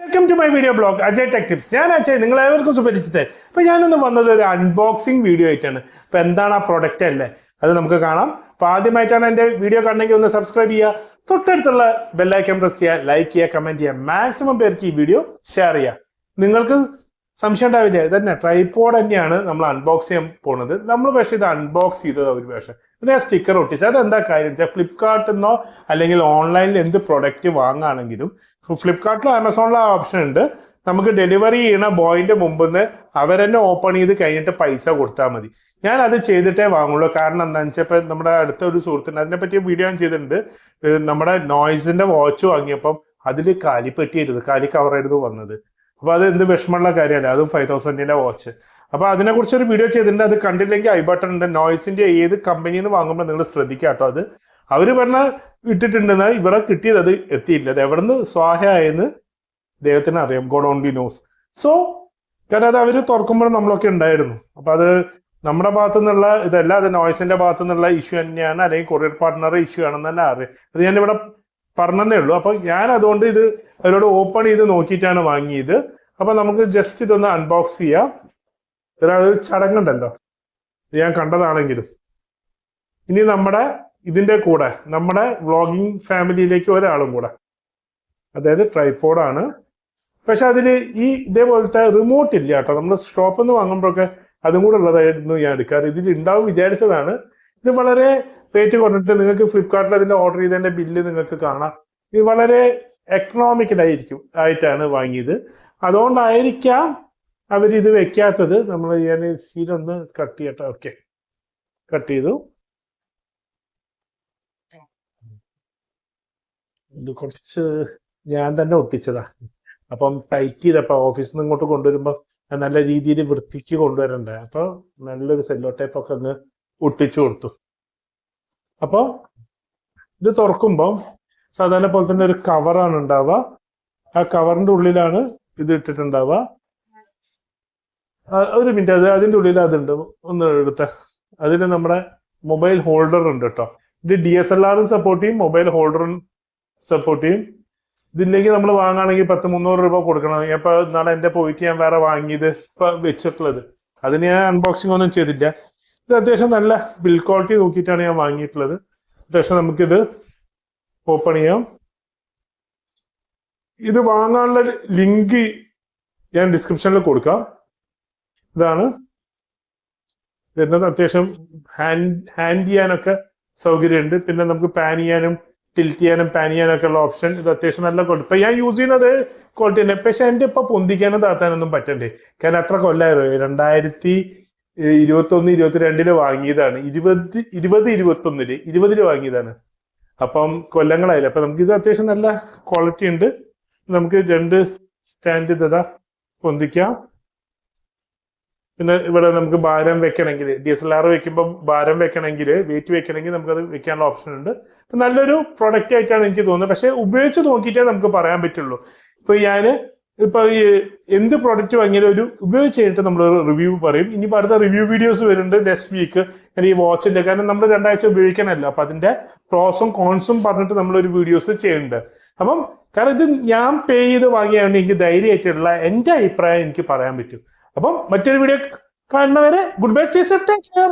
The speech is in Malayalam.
Welcome to my video blog Ajay tech tips. ഞാൻ അജയ്, നിങ്ങൾ ഏവർക്കും സുപരിചിതേ. അപ്പൊ ഞാനൊന്ന് വന്നത് ഒരു അൺബോക്സിംഗ് വീഡിയോ ആയിട്ടാണ്. അപ്പൊ എന്താണ് ആ പ്രൊഡക്റ്റ് അല്ലേ, അത് നമുക്ക് കാണാം. അപ്പൊ ആദ്യമായിട്ടാണ് എന്റെ വീഡിയോ കാണണമെങ്കിൽ ഒന്ന് സബ്സ്ക്രൈബ് ചെയ്യുക, തൊട്ടടുത്തുള്ള ബെല്ലൈക്കൺ പ്രസ് ചെയ്യുക, ലൈക്ക് ചെയ്യുക, കമന്റ് ചെയ്യുക, മാക്സിമം പേർക്ക് ഈ വീഡിയോ ഷെയർ ചെയ്യുക. നിങ്ങൾക്ക് സംശയം ഉണ്ടാവില്ല, ഇതന്നെ ട്രൈപോഡ് തന്നെയാണ് നമ്മൾ അൺബോക്സ് ചെയ്യാൻ പോകുന്നത്. നമ്മൾ പക്ഷേ ഇത് അൺബോക്സ് ചെയ്തത് ഒരു പക്ഷേ ഇതിനെ സ്റ്റിക്കർ ഒട്ടിച്ച്. അതെന്താ കാര്യം വെച്ചാൽ ഫ്ലിപ്കാർട്ടിൽ നിന്നോ അല്ലെങ്കിൽ ഓൺലൈനിൽ എന്ത് പ്രൊഡക്റ്റ് വാങ്ങുകയാണെങ്കിലും ഫ്ലിപ്കാർട്ടിലോ ആമസോണിലോ ഓപ്ഷൻ ഉണ്ട്. നമുക്ക് ഡെലിവറി ചെയ്യണ ബോയിന്റെ മുമ്പിൽ നിന്ന് അവരെന്നെ ഓപ്പൺ ചെയ്ത് കഴിഞ്ഞിട്ട് പൈസ കൊടുത്താൽ മതി. ഞാൻ അത് ചെയ്തിട്ടേ വാങ്ങുള്ളൂ. കാരണം എന്താണെന്ന് വെച്ചാൽ ഇപ്പം നമ്മുടെ അടുത്ത ഒരു സുഹൃത്തിന് അതിനെ പറ്റിയ വീഡിയോ ഞാൻ ചെയ്തിട്ടുണ്ട്. നമ്മുടെ നോയ്സിന്റെ വാച്ച് വാങ്ങിയപ്പം അതിൽ കാലിപ്പെട്ടിയായിരുന്നു, കാലി കവറായിരുന്നു വന്നത്. അപ്പൊ അത് എന്ത് വിഷമമുള്ള കാര്യമല്ല, അതും 5000 വാച്ച്. അപ്പൊ അതിനെ കുറിച്ച് ഒരു വീഡിയോ ചെയ്തിട്ടുണ്ട്. അത് കണ്ടില്ലെങ്കിൽ ഐ ബട്ടൺ ഉണ്ട്. നോയ്സിന്റെ ഏത് കമ്പനിയിൽ നിന്ന് വാങ്ങുമ്പോൾ നിങ്ങൾ ശ്രദ്ധിക്കുക കേട്ടോ. അത് അവര് പറഞ്ഞ ഇട്ടിട്ടുണ്ടെന്നാൽ ഇവിടെ കിട്ടിയത് അത് എത്തിയില്ല. അത് എവിടെ നിന്ന് സ്വാഹയായെന്ന് ദൈവത്തിന് അറിയാം, ഗോഡ് ഓൺലി നോസ്. സോ കാരണം അത് അവര് തുറക്കുമ്പോൾ നമ്മളൊക്കെ ഉണ്ടായിരുന്നു. അപ്പൊ അത് നമ്മുടെ ഭാഗത്തു നിന്നുള്ള ഇതല്ല, അത് നോയ്സിന്റെ ഭാഗത്തു നിന്നുള്ള ഇഷ്യൂ തന്നെയാണ്, അല്ലെങ്കിൽ കൊറിയർ പാർട്ട്ണറുടെ ഇഷ്യൂ ആണെന്ന് തന്നെ അറിയാം. അത് ഞാനിവിടെ പറഞ്ഞതേ ഉള്ളൂ. അപ്പൊ ഞാൻ അതുകൊണ്ട് ഇത് അവരോട് ഓപ്പൺ ചെയ്ത് നോക്കിയിട്ടാണ് വാങ്ങിയത്. അപ്പൊ നമുക്ക് ജസ്റ്റ് ഇതൊന്ന് അൺബോക്സ് ചെയ്യാം. ഒരു ചടങ്ങുണ്ടല്ലോ, ഇത് ഞാൻ കണ്ടതാണെങ്കിലും. ഇനി നമ്മുടെ ഇതിന്റെ കൂടെ നമ്മുടെ വ്ളോഗിങ് ഫാമിലിയിലേക്ക് ഒരാളും കൂടെ, അതായത് ട്രൈപോഡാണ്. പക്ഷെ അതിൽ ഈ ഇതേപോലത്തെ റിമോട്ട് ഇല്ല കേട്ടോ. നമ്മൾ ഷോപ്പിൽ നിന്ന് വാങ്ങുമ്പോഴൊക്കെ അതും കൂടെ ഉള്ളതായിരുന്നു ഞാൻ എടുക്കാറ്. ഇതിൽ ഉണ്ടാവും വിചാരിച്ചതാണ്. ഇത് വളരെ റേറ്റ് കുറഞ്ഞിട്ട് നിങ്ങൾക്ക് ഫ്ലിപ്കാർട്ടിൽ അതിന്റെ ഓർഡർ ചെയ്തതിന്റെ ബില്ല് നിങ്ങൾക്ക് കാണാം. ഇത് വളരെ ആയിട്ടാണ് വാങ്ങിയത്. അതുകൊണ്ടായിരിക്കാം അവരിത് വെക്കാത്തത്. നമ്മൾ ഞാൻ സീലൊന്ന് കട്ട് ചെയ്യട്ടെ. ഓക്കെ, കട്ട് ചെയ്തു. ഇത് കുറച്ച് ഞാൻ തന്നെ ഒട്ടിച്ചതാ. അപ്പം ടൈറ്റ് ചെയ്തപ്പോ ഓഫീസിൽ നിന്ന് ഇങ്ങോട്ട് കൊണ്ടുവരുമ്പോ നല്ല രീതിയിൽ വൃത്തിക്ക് കൊണ്ടുവരണ്ടേ. അപ്പൊ നല്ലൊരു സെല്ലോ ടൈപ്പ് ഒക്കെ ഒന്ന് ഒട്ടിച്ചു കൊടുത്തു. അപ്പൊ ഇത് തുറക്കുമ്പോൾ സാധാരണ പോലെ തന്നെ ഒരു കവറാണ് ഉണ്ടാവുക. ആ കവറിന്റെ ഉള്ളിലാണ് ഇത് ഇട്ടിട്ടുണ്ടാവുക. ഒരു മിനിറ്റ്, അതിന്റെ ഉള്ളിൽ അതുണ്ട്, ഒന്ന് എടുത്ത അതിന് നമ്മുടെ മൊബൈൽ ഹോൾഡർ ഉണ്ട് കേട്ടോ. ഇത് DSLR സപ്പോർട്ട് ചെയ്യും, മൊബൈൽ ഹോൾഡറും സപ്പോർട്ട് ചെയ്യും. ഇതില്ലെങ്കിൽ നമ്മൾ വാങ്ങുകയാണെങ്കിൽ 300 രൂപ കൊടുക്കണം. ഇപ്പൊ ഇന്നാണ് എന്റെ പോയിട്ട് ഞാൻ വേറെ വാങ്ങിയത് ഇപ്പൊ വെച്ചിട്ടുള്ളത്. അതിന് ഞാൻ അൺബോക്സിംഗ് ഒന്നും ചെയ്തില്ല. ഇത് അത്യാവശ്യം നല്ല ബിൽഡ് ക്വാളിറ്റി നോക്കിയിട്ടാണ് ഞാൻ വാങ്ങിയിട്ടുള്ളത്. അത്യാവശ്യം നമുക്കിത് ഓപ്പൺ ചെയ്യാം. ഇത് വാങ്ങാനുള്ള ലിങ്ക് ഞാൻ ഡിസ്ക്രിപ്ഷനിൽ കൊടുക്കാം. ഇതാണ് വരുന്നത്. അത്യാവശ്യം ഹാൻഡ് ചെയ്യാനൊക്കെ സൗകര്യമുണ്ട്. പിന്നെ നമുക്ക് പാൻ ചെയ്യാനും ടിൽറ്റ് ചെയ്യാനും പാൻ ചെയ്യാനൊക്കെ ഉള്ള ഓപ്ഷൻ. ഇത് അത്യാവശ്യം നല്ല ക്വാളിറ്റി. ഇപ്പൊ ഞാൻ യൂസ് ചെയ്യുന്നത് ക്വാളിറ്റി തന്നെ. പക്ഷെ എന്റെ ഇപ്പൊ പൊന്തിക്കാനും താത്താനൊന്നും പറ്റണ്ടേ. കാരണം അത്ര കൊല്ലായിരുന്നു. 2021-22 വാങ്ങിയതാണ്. 2020 വാങ്ങിയതാണ്. അപ്പം കൊല്ലങ്ങളായില്ല. അപ്പൊ നമുക്ക് ഇത് അത്യാവശ്യം നല്ല ക്വാളിറ്റി ഉണ്ട്. നമുക്ക് 2 സ്റ്റാൻഡ് ഇതാ പൊന്തിക്കാം. പിന്നെ ഇവിടെ നമുക്ക് ഭാരം വെക്കണമെങ്കിൽ, DSLR വെക്കുമ്പോൾ ഭാരം വെക്കണമെങ്കിൽ, വെയിറ്റ് വെക്കണമെങ്കിൽ നമുക്കത് വെക്കാനുള്ള ഓപ്ഷൻ ഉണ്ട്. നല്ലൊരു പ്രൊഡക്റ്റ് ആയിട്ടാണ് എനിക്ക് തോന്നുന്നത്. പക്ഷെ ഉപയോഗിച്ച് നോക്കിയിട്ടേ നമുക്ക് പറയാൻ പറ്റുള്ളൂ. ഇപ്പൊ ഇപ്പൊ ഈ എന്ത് പ്രൊഡക്റ്റ് വാങ്ങിയാലും ഒരു ഉപയോഗിച്ച് കഴിഞ്ഞിട്ട് നമ്മൾ റിവ്യൂ പറയും. ഇനിയിപ്പോൾ അടുത്ത റിവ്യൂ വീഡിയോസ് വരുന്നുണ്ട് നെക്സ്റ്റ് വീക്ക്. ഈ വാച്ചിന്റെ, കാരണം നമ്മൾ 2 ആഴ്ച ഉപയോഗിക്കണമല്ലോ. അപ്പൊ അതിന്റെ പ്രോസും കോൺസും പറഞ്ഞിട്ട് നമ്മളൊരു വീഡിയോസ് ചെയ്യുന്നുണ്ട്. അപ്പം കാരണം ഇത് ഞാൻ പേ ചെയ്ത് വാങ്ങിയാണെങ്കിൽ എനിക്ക് ധൈര്യമായിട്ടുള്ള എന്റെ അഭിപ്രായം എനിക്ക് പറയാൻ പറ്റും. അപ്പം മറ്റൊരു വീഡിയോ കാണുന്നവരെ good bye, stay safe, take care.